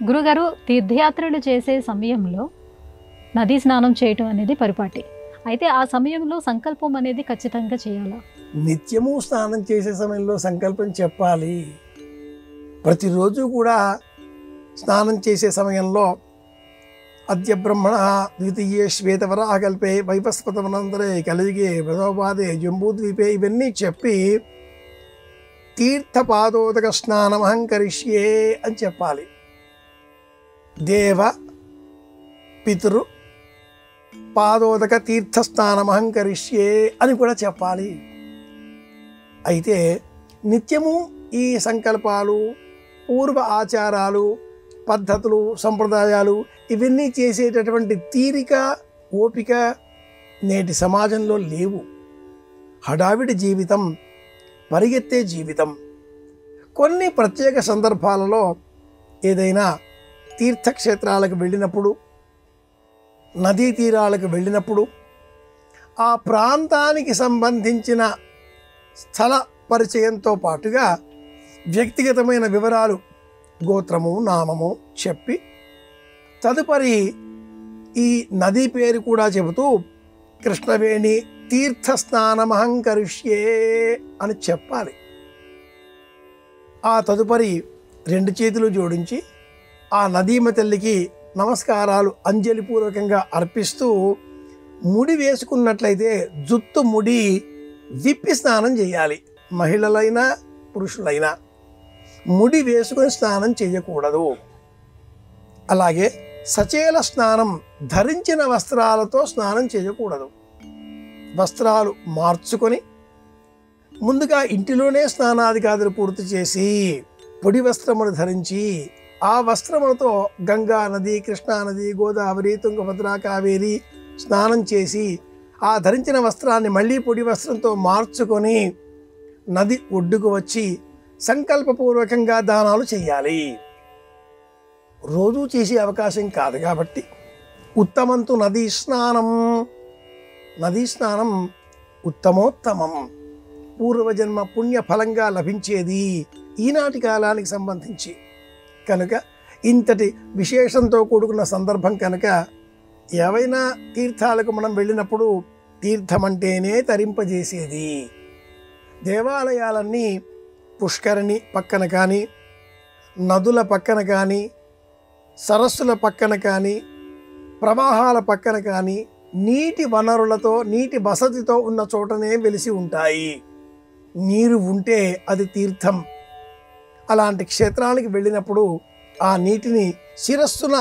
గురుగారు, తీర్థయాత్రలు చేసే సమయంలో నదీ స్నానం చేయటం అనేది పరిపాటి. అయితే ఆ సమయంలో సంకల్పం అనేది ఖచ్చితంగా చేయాలా? నిత్యము స్నానం చేసే సమయంలో సంకల్పం చెప్పాలి. ప్రతిరోజు కూడా స్నానం చేసే సమయంలో అద్య బ్రహ్మణ ద్వితీయే శ్వేతవరాహకల్పే వైవస్పతమనంతరే కలియుగే ప్రథమపాదే జంబూద్వీపే ఇవన్నీ చెప్పి తీర్థపాదోదక స్నానమహం కరిష్యే అని చెప్పాలి. దేవ పితృ పాదోదక తీర్థస్నానమహం కరిష్యే అని కూడా చెప్పాలి. అయితే నిత్యము ఈ సంకల్పాలు, పూర్వ ఆచారాలు, పద్ధతులు, సంప్రదాయాలు ఇవన్నీ చేసేటటువంటి తీరిక, ఓపిక నేటి సమాజంలో లేవు. హడావిడి జీవితం, పరిగెత్తే జీవితం. కొన్ని ప్రత్యేక సందర్భాలలో ఏదైనా తీర్థక్షేత్రాలకు వెళ్ళినప్పుడు, నదీ తీరాలకు వెళ్ళినప్పుడు ఆ ప్రాంతానికి సంబంధించిన స్థల పరిచయంతో పాటుగా వ్యక్తిగతమైన వివరాలు, గోత్రము, నామము చెప్పి తదుపరి ఈ నదీ పేరు కూడా చెబుతూ కృష్ణవేణి తీర్థస్నానమహం కరిష్యే అని చెప్పాలి. ఆ తదుపరి రెండు చేతులు జోడించి ఆ నదీమ తల్లికి నమస్కారాలు అంజలిపూర్వకంగా అర్పిస్తూ ముడి వేసుకున్నట్లయితే జుత్తు ముడి విప్పి స్నానం చేయాలి. మహిళలైనా పురుషులైనా ముడి వేసుకొని స్నానం చేయకూడదు. అలాగే సచేల స్నానం, ధరించిన వస్త్రాలతో స్నానం చేయకూడదు. వస్త్రాలు మార్చుకొని ముందుగా ఇంటిలోనే స్నానాధికారులు పూర్తి చేసి పొడి వస్త్రమును ధరించి ఆ వస్త్రములతో గంగా నది, కృష్ణా నది, గోదావరి, తుంగభద్ర, కావేరి స్నానం చేసి ఆ ధరించిన వస్త్రాన్ని మళ్ళీ పొడి వస్త్రంతో మార్చుకొని నది ఒడ్డుకు వచ్చి సంకల్పపూర్వకంగా దానాలు చేయాలి. రోజూ చేసే అవకాశం కాదు కాబట్టి ఉత్తమంతు నదీ స్నానం. నదీ స్నానం ఉత్తమోత్తమం, పూర్వజన్మ పుణ్య ఫలంగా లభించేది ఈనాటి కాలానికి సంబంధించి కనుక ఇంతటి విశేషంతో కూడుకున్న సందర్భం కనుక ఏవైనా తీర్థాలకు మనం వెళ్ళినప్పుడు తీర్థమంటేనే తరింపజేసేది. దేవాలయాలన్నీ పుష్కరిణి పక్కన కానీ, నదుల పక్కన కానీ, సరస్సుల పక్కన కానీ, ప్రవాహాల పక్కన కానీ నీటి వనరులతో, నీటి వసతితో ఉన్న చోటనే వెలిసి ఉంటాయి. నీరు ఉంటే అది తీర్థం. అలాంటి క్షేత్రానికి వెళ్ళినప్పుడు ఆ నీటిని శిరస్సున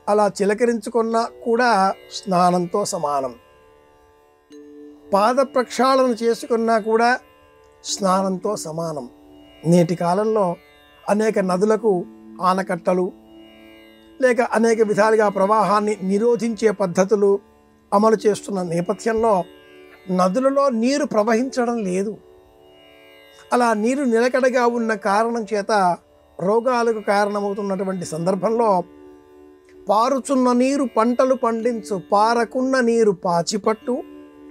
అలా చిలకరించుకున్నా కూడా స్నానంతో సమానం. పాద ప్రక్షాళన చేసుకున్నా కూడా స్నానంతో సమానం. నేటి కాలంలో అనేక నదులకు ఆనకట్టలు లేక అనేక విధాలుగా ప్రవాహాన్ని నిరోధించే పద్ధతులు అమలు చేస్తున్న నేపథ్యంలో నదులలో నీరు ప్రవహించడం లేదు. అలా నీరు నిలకడగా ఉన్న కారణం చేత రోగాలకు కారణమవుతున్నటువంటి సందర్భంలో పారుచున్న నీరు పంటలు పండించు, పారకున్న నీరు పాచిపట్టు,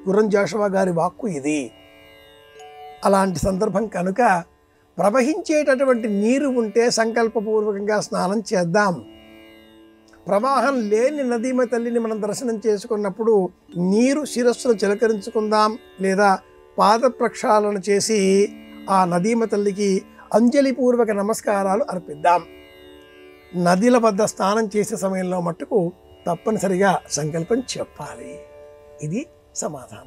గుర్రం జాషువా గారి వాక్కు ఇది. అలాంటి సందర్భం కనుక ప్రవహించేటటువంటి నీరు ఉంటే సంకల్పపూర్వకంగా స్నానం చేద్దాం. ప్రవాహం లేని నదీమ తల్లిని మనం దర్శనం చేసుకున్నప్పుడు నీరు శిరస్సును చిలకరించుకుందాం, లేదా పాద ప్రక్షాళన చేసి ఆ నదీమ తల్లికి అంజలిపూర్వక నమస్కారాలు అర్పిద్దాం. నదిల వద్ద స్నానం చేసే సమయంలో మట్టుకు తప్పనిసరిగా సంకల్పం చెప్పాలి. ఇది సమాధానం.